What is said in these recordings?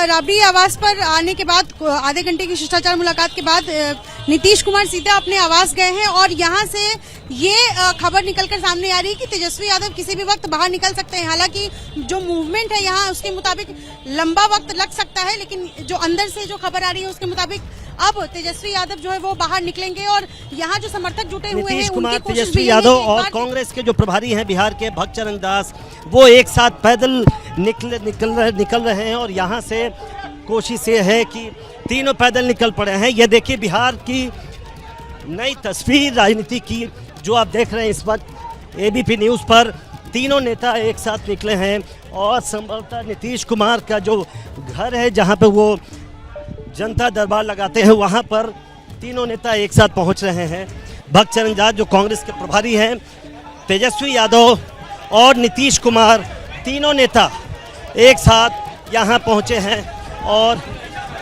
राबड़ी आवास पर आने के बाद आधे घंटे की शिष्टाचार मुलाकात के बाद नीतीश कुमार सीधे अपने आवास गए हैं और यहां से ये खबर निकलकर सामने आ रही है कि तेजस्वी यादव किसी भी वक्त बाहर निकल सकते हैं। हालांकि जो मूवमेंट है यहां उसके मुताबिक लंबा वक्त लग सकता है, लेकिन जो अंदर से जो खबर आ रही है उसके मुताबिक अब तेजस्वी यादव जो है वो बाहर निकलेंगे और यहाँ जो समर्थक जुटे हुए हैं नीतीश कुमार, तेजस्वी यादव और कांग्रेस के जो प्रभारी हैं बिहार के भक्तचरण दास, वो एक साथ पैदल निकल रहे हैं और यहाँ से कोशिश ये है कि तीनों पैदल निकल पड़े हैं। ये देखिए बिहार की नई तस्वीर राजनीति की जो आप देख रहे हैं इस वक्त एबीपी न्यूज़ पर। तीनों नेता एक साथ निकले हैं और संभवतः नीतीश कुमार का जो घर है जहाँ पे वो जनता दरबार लगाते हैं वहाँ पर तीनों नेता एक साथ पहुँच रहे हैं। भक्तचरण दास जो कांग्रेस के प्रभारी हैं, तेजस्वी यादव और नीतीश कुमार, तीनों नेता एक साथ यहाँ पहुँचे हैं और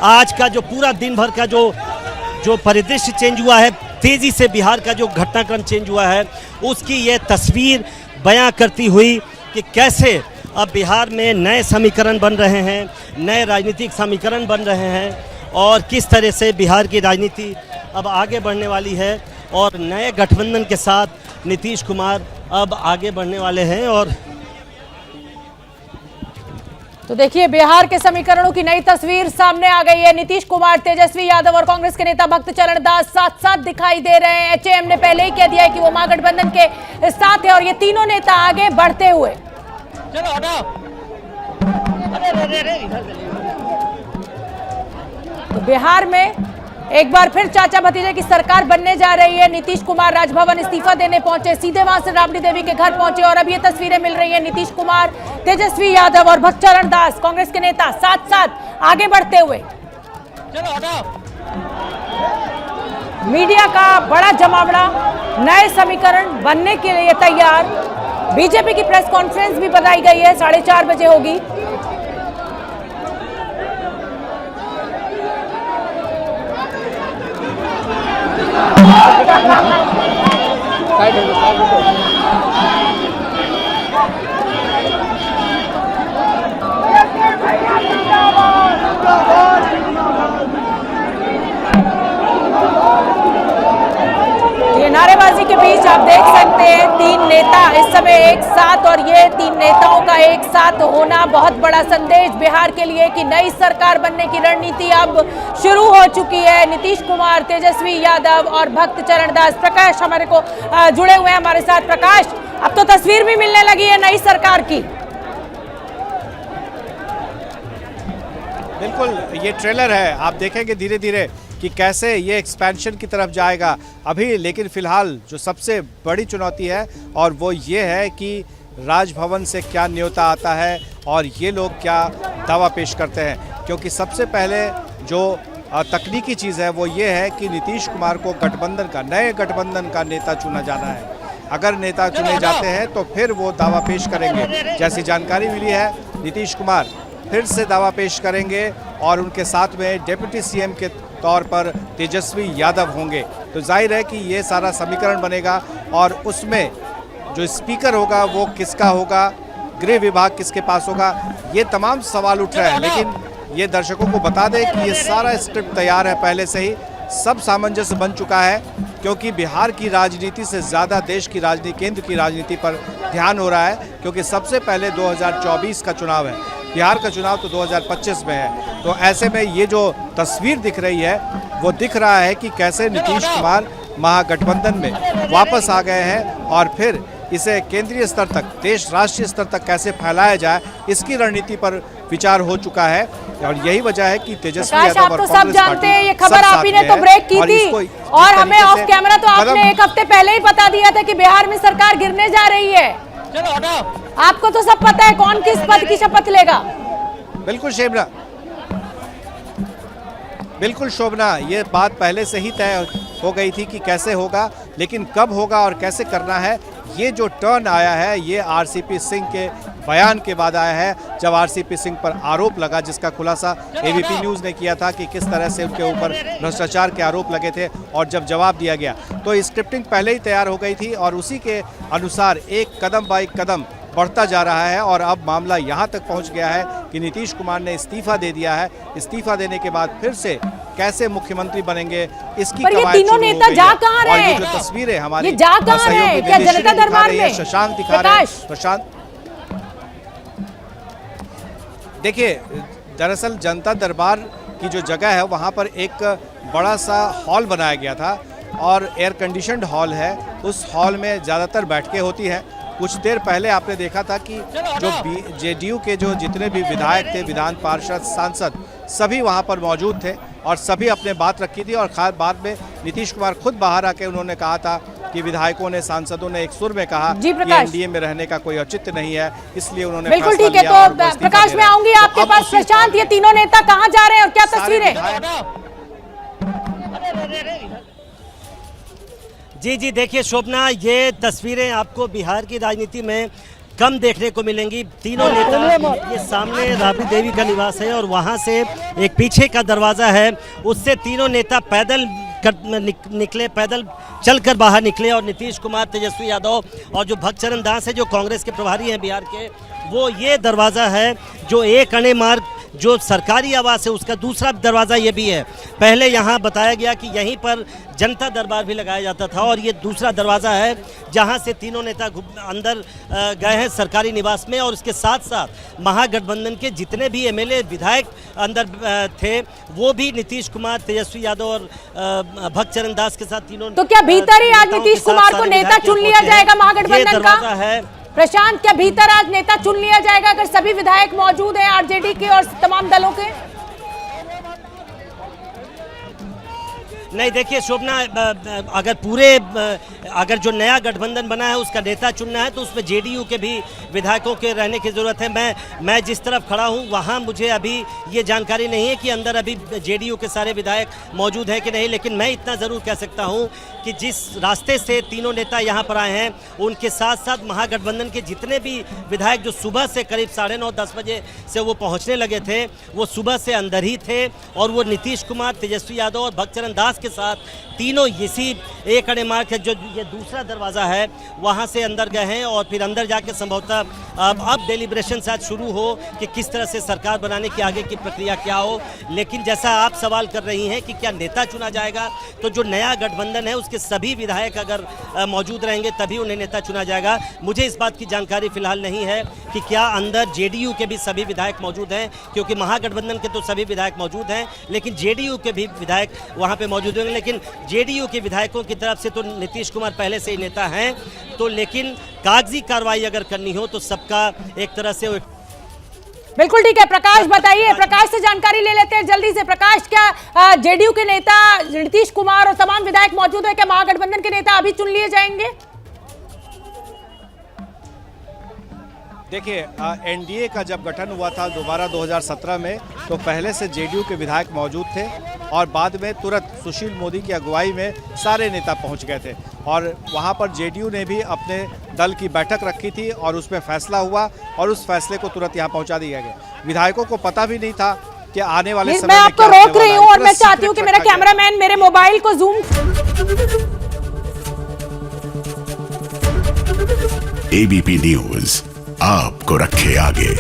आज का जो पूरा दिन भर का जो परिदृश्य चेंज हुआ है, तेज़ी से बिहार का जो घटनाक्रम चेंज हुआ है, उसकी ये तस्वीर बयां करती हुई कि कैसे अब बिहार में नए समीकरण बन रहे हैं, नए राजनीतिक समीकरण बन रहे हैं और किस तरह से बिहार की राजनीति अब आगे बढ़ने वाली है और नए गठबंधन के साथ नीतीश कुमार अब आगे बढ़ने वाले हैं। और तो देखिए बिहार के समीकरणों की नई तस्वीर सामने आ गई है। नीतीश कुमार, तेजस्वी यादव और कांग्रेस के नेता भक्तचरण दास साथ साथ दिखाई दे रहे हैं। एचएएम ने पहले ही कह दिया है कि वो महागठबंधन के साथ है और ये तीनों नेता आगे बढ़ते हुए। चलो हटाओ। तो बिहार में एक बार फिर चाचा भतीजे की सरकार बनने जा रही है। नीतीश कुमार राजभवन इस्तीफा देने पहुंचे, सीधे वहां से राबड़ी देवी के घर पहुंचे और अब ये तस्वीरें मिल रही है। नीतीश कुमार, तेजस्वी यादव और भक्तचरण दास कांग्रेस के नेता साथ साथ आगे बढ़ते हुए। चलो हटाओ। मीडिया का बड़ा जमावड़ा, नए समीकरण बनने के लिए तैयार। बीजेपी की प्रेस कॉन्फ्रेंस भी बताई गई है, 4:30 बजे होगी। ये नारेबाजी के बीच आप देख सकते हैं तीन नेता इस समय एक साथ और ये तीन नेताओं का एक साथ होना बहुत बड़ा संदेश बिहार के लिए कि नई सरकार बनने की रणनीति अब शुरू हो चुकी है। नीतीश कुमार, तेजस्वी यादव और भक्तचरण दास। प्रकाश हमारे को जुड़े हुए हैं हमारे साथ। प्रकाश, अब तो तस्वीर भी मिलने लगी है नई सरकार की। बिल्कुल, ये ट्रेलर है, आप देखेंगे धीरे धीरे कि कैसे ये एक्सपेंशन की तरफ जाएगा अभी। लेकिन फिलहाल जो सबसे बड़ी चुनौती है और वो ये है कि राजभवन से क्या न्योता आता है और ये लोग क्या दावा पेश करते हैं, क्योंकि सबसे पहले जो तकनीकी चीज़ है वो ये है कि नीतीश कुमार को गठबंधन का, नए गठबंधन का नेता चुना जाना है। अगर नेता चुने जाते हैं तो फिर वो दावा पेश करेंगे। जैसी जानकारी मिली है, नीतीश कुमार फिर से दावा पेश करेंगे और उनके साथ में डिप्टी सीएम के तौर पर तेजस्वी यादव होंगे। तो जाहिर है कि ये सारा समीकरण बनेगा और उसमें जो स्पीकर होगा वो किसका होगा, गृह विभाग किसके पास होगा, ये तमाम सवाल उठ रहे हैं। लेकिन ये दर्शकों को बता दें कि ये सारा स्क्रिप्ट तैयार है पहले से ही, सब सामंजस्य बन चुका है, क्योंकि बिहार की राजनीति से ज़्यादा देश की राजनीति, केंद्र की राजनीति पर ध्यान हो रहा है, क्योंकि सबसे पहले 2024 का चुनाव है। बिहार का चुनाव तो 2025 में है। तो ऐसे में ये जो तस्वीर दिख रही है वो दिख रहा है कि कैसे नीतीश कुमार महागठबंधन में वापस आ गए हैं और फिर इसे केंद्रीय स्तर तक, देश राष्ट्रीय स्तर तक कैसे फैलाया जाए, इसकी रणनीति पर विचार हो चुका है। और यही वजह है कि तेजस्वी यादव और कांग्रेस सब जानते हैं, ये खबर आप ही ने तो ब्रेक की थी और हमें ऑफ कैमरा तो आपने एक हफ्ते पहले ही बता दिया था कि बिहार में सरकार गिरने जा रही है। चलो हटाओ। आपको तो सब पता है कौन किस पद की शपथ लेगा। बिल्कुल शोभना, बिल्कुल शोभना, ये बात पहले से ही तय हो गई थी कि कैसे होगा, लेकिन कब होगा और कैसे करना है, ये जो टर्न आया है ये आरसीपी सिंह के बयान के बाद आया है, जब आरसीपी सिंह पर आरोप लगा, जिसका खुलासा एबीपी न्यूज़ ने किया था कि किस तरह से उनके ऊपर भ्रष्टाचार के आरोप लगे थे। और जब जवाब दिया गया तो स्क्रिप्टिंग पहले ही तैयार हो गई थी और उसी के अनुसार एक कदम बाई कदम बढ़ता जा रहा है और अब मामला यहाँ तक पहुँच गया है कि नीतीश कुमार ने इस्तीफा दे दिया है। इस्तीफा देने के बाद फिर से कैसे मुख्यमंत्री बनेंगे इसकी पर ये कवायद तीनों शुरू हो नेता गई जा है। कहाँ और रहे ये जो तस्वीरें हमारी ये जा कहाँ रहे सहयोगी क्या दिनेश जनता दिखा दरबार रही है, में शशांक दिखा रहे हैं। प्रशांत देखिए, दरअसल जनता दरबार की जो जगह है वहाँ पर एक बड़ा सा हॉल बनाया गया था और एयर कंडीशनड हॉल है। उस हॉल में ज़्यादातर बैठकें होती है। कुछ देर पहले आपने देखा था कि जो जेडीयू के जो जितने भी विधायक थे, विधान पार्षद, सांसद, सभी वहाँ पर मौजूद थे और सभी अपने बात रखी थी। और खास बाद में नीतीश कुमार खुद बाहर आके उन्होंने कहा था कि विधायकों ने, सांसदों ने एक सुर में कहा कि एनडीए में रहने का कोई औचित्य नहीं है, इसलिए उन्होंने बिल्कुल ठीक है। तो प्रकाश में आऊंगी आपके पास। प्रशांत, ये तीनों नेता कहाँ जा रहे हैं और क्या तस्वीरें? जी देखिए शोभना, ये तस्वीरें आपको बिहार की राजनीति में कम देखने को मिलेंगी। तीनों नेता, ये सामने राबड़ी देवी का निवास है और वहाँ से एक पीछे का दरवाज़ा है, उससे तीनों नेता पैदल निकले, पैदल चलकर बाहर निकले। और नीतीश कुमार, तेजस्वी यादव और जो भक्तचरण दास है जो कांग्रेस के प्रभारी हैं बिहार के, वो ये दरवाज़ा है जो एक अणे मार्ग जो सरकारी आवास है उसका दूसरा दरवाज़ा ये भी है। पहले यहाँ बताया गया कि यहीं पर जनता दरबार भी लगाया जाता था और ये दूसरा दरवाज़ा है जहाँ से तीनों नेता अंदर गए हैं सरकारी निवास में। और उसके साथ साथ महागठबंधन के जितने भी एमएलए, विधायक अंदर थे, वो भी नीतीश कुमार, तेजस्वी यादव और भक्तचरण दास के साथ तीनों। तो क्या भीतर ही आज नीतीश कुमार को नेता चुन लिया जाएगा महागठबंधन का? है प्रशांत, क्या भीतर आज नेता चुन लिया जाएगा अगर सभी विधायक मौजूद हैं आरजेडी के और तमाम दलों के? नहीं, देखिए शोभना, अगर जो नया गठबंधन बना है उसका नेता चुनना है तो उसमें जेडीयू के भी विधायकों के रहने की ज़रूरत है। मैं जिस तरफ खड़ा हूँ वहाँ मुझे अभी ये जानकारी नहीं है कि अंदर अभी जेडीयू के सारे विधायक मौजूद हैं कि नहीं, लेकिन मैं इतना ज़रूर कह सकता हूँ कि जिस रास्ते से तीनों नेता यहाँ पर आए हैं उनके साथ साथ महागठबंधन के जितने भी विधायक जो सुबह से करीब 9:30-10 बजे से वो पहुँचने लगे थे, वो सुबह से अंदर ही थे और वो नीतीश कुमार, तेजस्वी यादव और भक्तचरण दास के साथ तीनों इसी एक अणे मार्ग है जो ये दूसरा दरवाज़ा है वहाँ से अंदर गए हैं। और फिर अंदर जाके संभवतः अब डेलिब्रेशन शायद शुरू हो कि किस तरह से सरकार बनाने की आगे की प्रक्रिया क्या हो। लेकिन जैसा आप सवाल कर रही हैं कि क्या नेता चुना जाएगा, तो जो नया गठबंधन है उसके सभी विधायक अगर मौजूद रहेंगे तभी उन्हें नेता चुना जाएगा। मुझे इस बात की जानकारी फिलहाल नहीं है कि क्या अंदर जेडीयू के भी सभी विधायक मौजूद हैं, क्योंकि महागठबंधन के तो सभी विधायक मौजूद हैं लेकिन जेडीयू के भी विधायक वहाँ पे मौजूद होंगे। लेकिन जेडीयू के विधायकों की तरफ से तो नीतीश कुमार पहले से ही नेता हैं, तो लेकिन कागजी कार्रवाई अगर करनी हो तो सबका एक तरह से। बिल्कुल ठीक है। प्रकाश बताइए, प्रकाश से जानकारी ले लेते हैं जल्दी से। प्रकाश, क्या जेडीयू के नेता नीतीश कुमार और तमाम विधायक मौजूद है? क्या महागठबंधन के नेता अभी चुन लिए जाएंगे? देखिए, एनडीए का जब गठन हुआ था दोबारा 2017 में, तो पहले से जेडीयू के विधायक मौजूद थे और बाद में तुरंत सुशील मोदी की अगुवाई में सारे नेता पहुंच गए थे और वहां पर जेडीयू ने भी अपने दल की बैठक रखी थी और उसमें फैसला हुआ और उस फैसले को तुरंत यहां पहुंचा दिया गया। विधायकों को पता भी नहीं था कि आने वाले समय मैं में आपको क्या रोक रही हूँ और मैं चाहती हूँ कि मेरा कैमरामैन मेरे मोबाइल को जूम। एबीपी न्यूज आपको रखे आगे।